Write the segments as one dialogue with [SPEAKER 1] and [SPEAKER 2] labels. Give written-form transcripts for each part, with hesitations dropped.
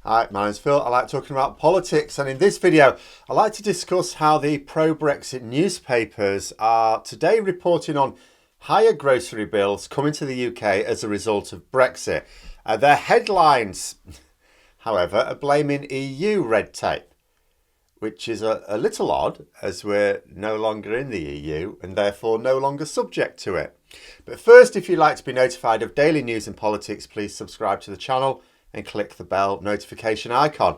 [SPEAKER 1] Hi, my name's Phil. I like talking about politics, and in this video I like to discuss how the pro-Brexit newspapers are today reporting on higher grocery bills coming to the UK as a result of Brexit. Their headlines, however, are blaming EU red tape, which is a little odd as we're no longer in the EU and therefore no longer subject to it. But first, if you'd like to be notified of daily news and politics, please subscribe to the channel and click the bell notification icon.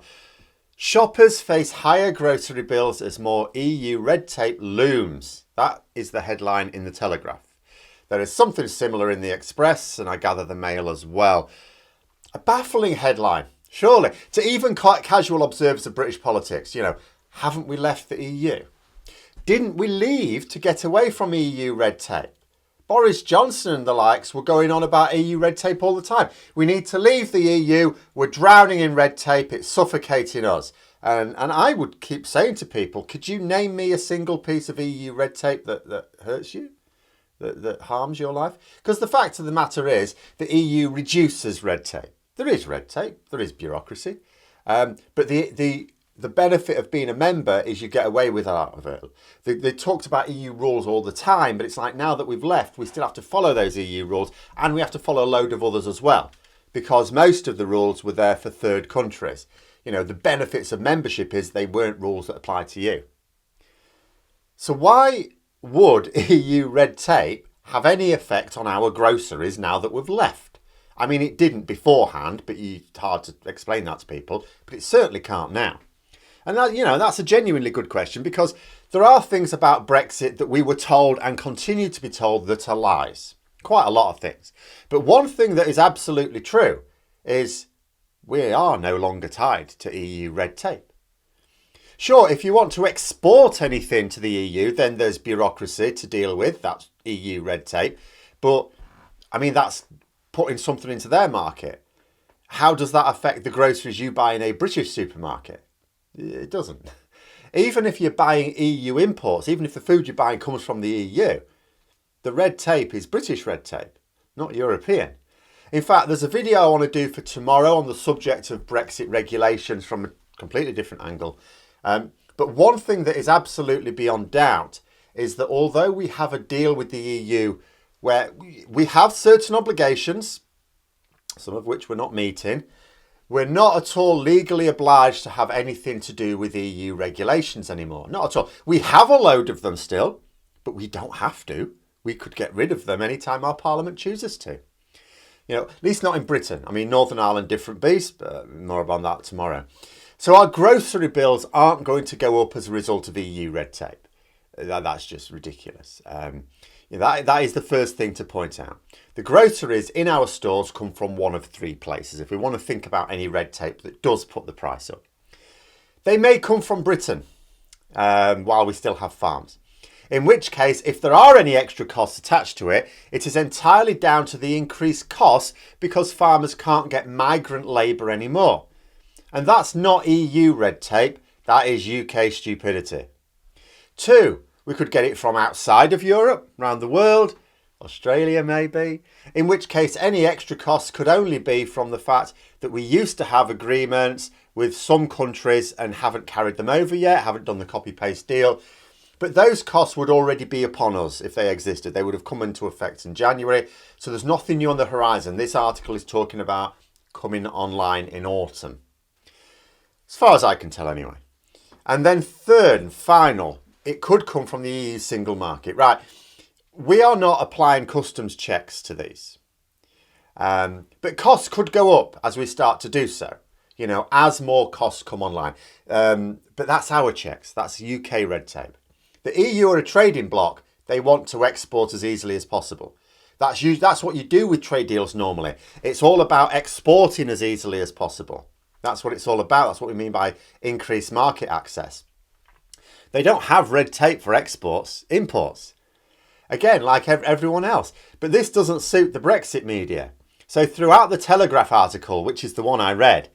[SPEAKER 1] Shoppers face higher grocery bills as more EU red tape looms. That is the headline in the Telegraph. There is something similar in the Express, and I gather the Mail as well. A baffling headline, surely, to even quite casual observers of British politics. Haven't we left the EU? Didn't we leave to get away from EU red tape? Boris Johnson and the likes were going on about EU red tape all the time. We need to leave the EU. We're drowning in red tape. It's suffocating us. And I would keep saying to people, could you name me a single piece of EU red tape that hurts you, that harms your life? Because the fact of the matter is the EU reduces red tape. There is red tape. There is bureaucracy. But the benefit of being a member is you get away with a lot of it. They talked about EU rules all the time, but it's like now that we've left, we still have to follow those EU rules, and we have to follow a load of others as well, because most of the rules were there for third countries. The benefits of membership is they weren't rules that apply to you. So why would EU red tape have any effect on our groceries now that we've left? I mean, it didn't beforehand, but it's hard to explain that to people, but it certainly can't now. And that's a genuinely good question, because there are things about Brexit that we were told and continue to be told that are lies. Quite a lot of things. But one thing that is absolutely true is we are no longer tied to EU red tape. Sure, if you want to export anything to the EU, then there's bureaucracy to deal with. That's EU red tape. But, that's putting something into their market. How does that affect the groceries you buy in a British supermarket? It doesn't. Even if you're buying EU imports, even if the food you're buying comes from the EU, the red tape is British red tape, not European. In fact, there's a video I want to do for tomorrow on the subject of Brexit regulations from a completely different angle. But one thing that is absolutely beyond doubt is that although we have a deal with the EU where we have certain obligations, some of which we're not meeting, we're not at all legally obliged to have anything to do with EU regulations anymore. Not at all. We have a load of them still, but we don't have to. We could get rid of them anytime our Parliament chooses to. At least not in Britain. Northern Ireland, different beast, but more about that tomorrow. So our grocery bills aren't going to go up as a result of EU red tape. That's just ridiculous. That is the first thing to point out. The groceries in our stores come from one of three places, if we want to think about any red tape that does put the price up. They may come from Britain, while we still have farms. In which case, if there are any extra costs attached to it, it is entirely down to the increased costs because farmers can't get migrant labour anymore. And that's not EU red tape, that is UK stupidity. 2, we could get it from outside of Europe, around the world, Australia maybe, in which case any extra costs could only be from the fact that we used to have agreements with some countries and haven't carried them over yet, haven't done the copy-paste deal. But those costs would already be upon us if they existed. They would have come into effect in January. So there's nothing new on the horizon. This article is talking about coming online in autumn. As far as I can tell anyway. And then third and final, it could come from the EU single market. Right. We are not applying customs checks to these. But costs could go up as we start to do so, as more costs come online. But that's our checks. That's UK red tape. The EU are a trading bloc. They want to export as easily as possible. That's what you do with trade deals normally. It's all about exporting as easily as possible. That's what it's all about. That's what we mean by increased market access. They don't have red tape for imports. Again, like everyone else. But this doesn't suit the Brexit media. So throughout the Telegraph article, which is the one I read,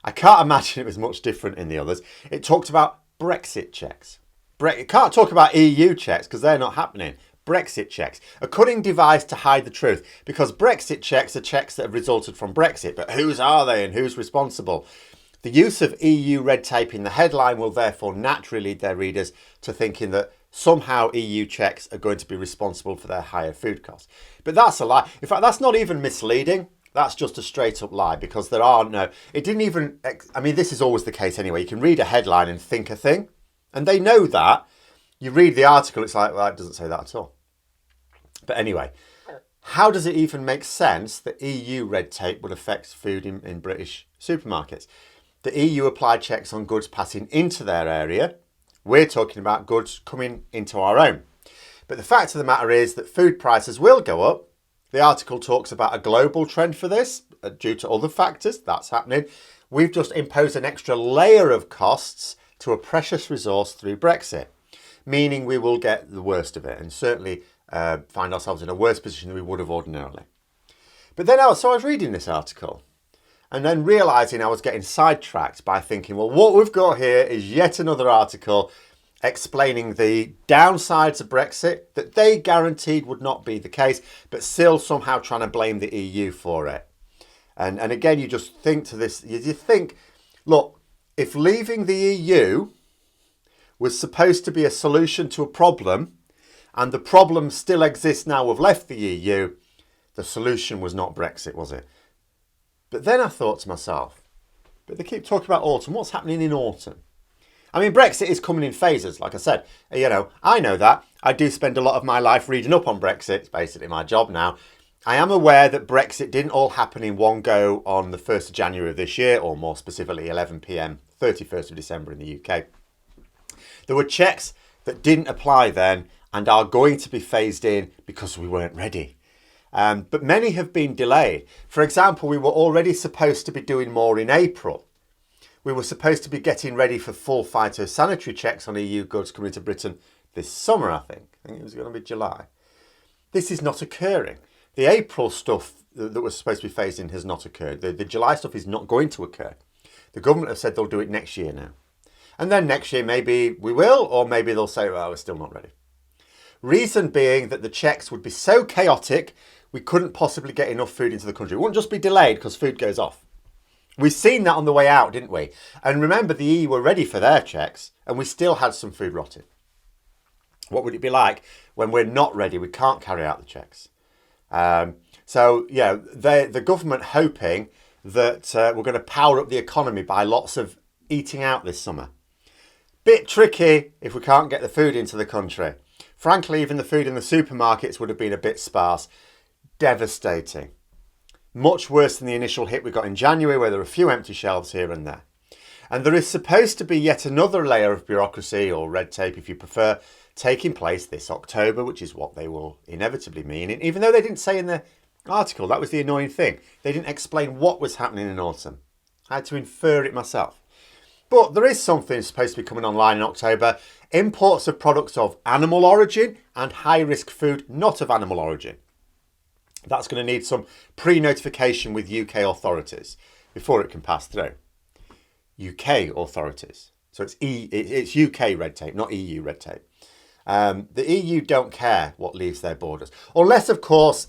[SPEAKER 1] I can't imagine it was much different in the others. It talked about Brexit checks. It can't talk about EU checks because they're not happening. Brexit checks. A cunning device to hide the truth, because Brexit checks are checks that have resulted from Brexit. But whose are they and who's responsible? The use of EU red tape in the headline will therefore naturally lead their readers to thinking that somehow EU checks are going to be responsible for their higher food costs. But that's a lie. In fact, that's not even misleading. That's just a straight up lie, because there are no, it didn't even, I mean, this is always the case anyway. You can read a headline and think a thing, and they know that. You read the article, it's like, well, it doesn't say that at all. But anyway, how does it even make sense that EU red tape would affect food in British supermarkets? The EU applied checks on goods passing into their area. We're talking about goods coming into our own. But the fact of the matter is that food prices will go up. The article talks about a global trend for this due to other factors. That's happening. We've just imposed an extra layer of costs to a precious resource through Brexit, meaning we will get the worst of it and certainly find ourselves in a worse position than we would have ordinarily. But then I was reading this article and then realising I was getting sidetracked by thinking, well, what we've got here is yet another article explaining the downsides of Brexit that they guaranteed would not be the case, but still somehow trying to blame the EU for it. And again, you just think to this, you think, look, if leaving the EU was supposed to be a solution to a problem, and the problem still exists now we've left the EU, the solution was not Brexit, was it? But then I thought to myself, but they keep talking about autumn. What's happening in autumn? I mean, Brexit is coming in phases, like I said. You know, I know that. I do spend a lot of my life reading up on Brexit. It's basically my job now. I am aware that Brexit didn't all happen in one go on the 1st of January of this year, or more specifically 11 p.m, 31st of December in the UK. There were checks that didn't apply then and are going to be phased in because we weren't ready. But many have been delayed. For example, we were already supposed to be doing more in April. We were supposed to be getting ready for full phytosanitary checks on EU goods coming to Britain this summer, I think. I think it was going to be July. This is not occurring. The April stuff that was supposed to be phased in has not occurred. The July stuff is not going to occur. The government have said they'll do it next year now. And then next year maybe we will, or maybe they'll say, well, we're still not ready. Reason being that the checks would be so chaotic, we couldn't possibly get enough food into the country. It wouldn't just be delayed because food goes off. We've seen that on the way out, didn't we? And remember, the EU were ready for their checks and we still had some food rotting. What would it be like when we're not ready? We can't carry out the checks. So, yeah, the government hoping that we're going to power up the economy by lots of eating out this summer. Bit tricky if we can't get the food into the country. Frankly, even the food in the supermarkets would have been a bit sparse. Devastating. Much worse than the initial hit we got in January, where there were a few empty shelves here and there. And there is supposed to be yet another layer of bureaucracy, or red tape if you prefer, taking place this October, which is what they will inevitably mean. And even though they didn't say in the article, that was the annoying thing. They didn't explain what was happening in autumn. I had to infer it myself. But there is something supposed to be coming online in October. Imports of products of animal origin and high-risk food not of animal origin. That's going to need some pre-notification with UK authorities before it can pass through. UK authorities. So it's UK red tape, not EU red tape. The EU don't care what leaves their borders. Unless, of course,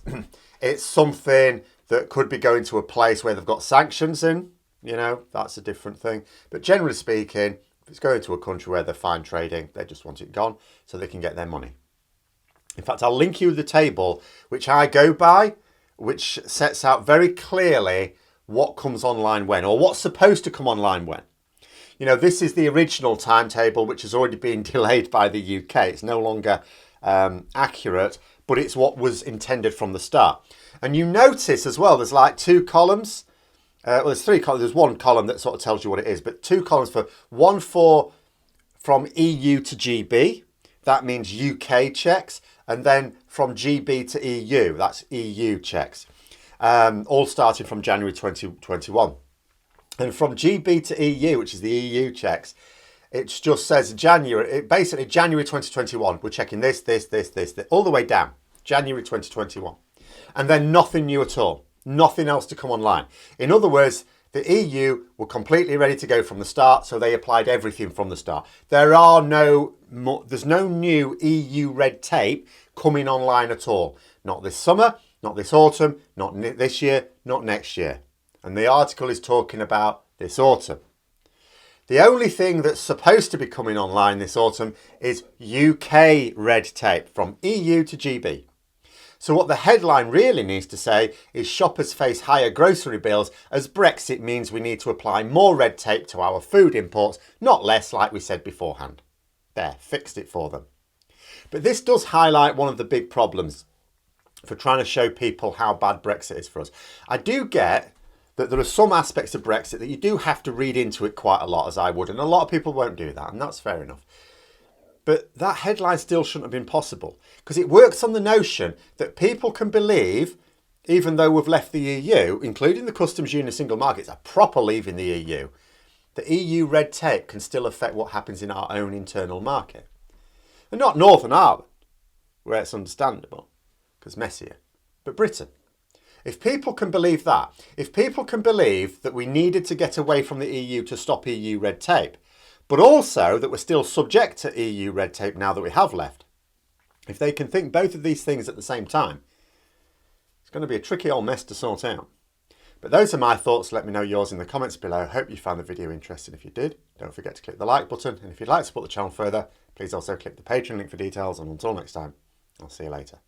[SPEAKER 1] it's something that could be going to a place where they've got sanctions in. You know, that's a different thing. But generally speaking, if it's going to a country where they're fine trading, they just want it gone so they can get their money. In fact, I'll link you the table which I go by, which sets out very clearly what comes online when, or what's supposed to come online when. You know, this is the original timetable, which has already been delayed by the UK. It's no longer accurate, but it's what was intended from the start. And you notice as well, there's like two columns. Well, there's three columns. There's one column that sort of tells you what it is, but two columns for from EU to GB. That means UK checks. And then from GB to EU, that's EU checks. All starting from January 2021. And from GB to EU, which is the EU checks, it just says basically January 2021. We're checking this, all the way down. January 2021. And then nothing new at all. Nothing else to come online. In other words, the EU were completely ready to go from the start, so they applied everything from the start. There's no new EU red tape coming online at all. Not this summer, not this autumn, not this year, not next year. And the article is talking about this autumn. The only thing that's supposed to be coming online this autumn is UK red tape from EU to GB. So what the headline really needs to say is shoppers face higher grocery bills as Brexit means we need to apply more red tape to our food imports, not less, like we said beforehand. There, fixed it for them. But this does highlight one of the big problems for trying to show people how bad Brexit is for us. I do get that there are some aspects of Brexit that you do have to read into it quite a lot, as I would, and a lot of people won't do that, and that's fair enough. But that headline still shouldn't have been possible, because it works on the notion that people can believe, even though we've left the EU, including the customs union single markets, are proper leaving the EU, the EU red tape can still affect what happens in our own internal market. And not Northern Ireland, where it's understandable, because messier, but Britain. If people can believe that, if people can believe that we needed to get away from the EU to stop EU red tape, but also that we're still subject to EU red tape now that we have left, if they can think both of these things at the same time, it's going to be a tricky old mess to sort out. But those are my thoughts. Let me know yours in the comments below. Hope you found the video interesting. If you did, don't forget to click the like button. And if you'd like to support the channel further, please also click the Patreon link for details. And until next time, I'll see you later.